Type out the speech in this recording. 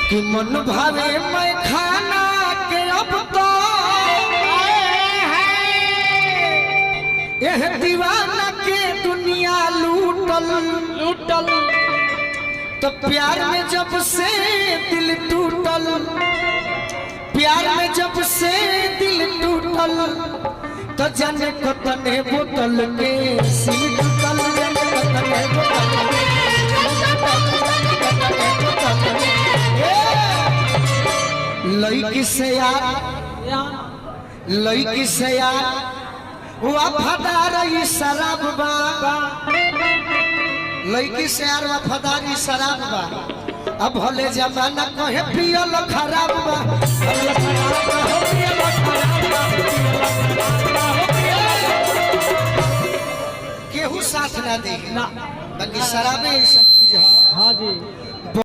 कि मन भावे मैं खाना के अब तो यह दीवाना के दुनिया लूटल लूटल तो प्यार में जब से दिल टूटल प्यार में जब से दिल टूटल तो जाने कतने बोतल के सिल टूटल जाने कतने बोतल लड़की से यार लड़की से यार वफादार शराब बा लड़की से यार वफादारी शराब बा अब भले जमाना कहे पियल खराब बा केहू साथ ना दे ना बाकी शराबे सब चीज है। हाँ जी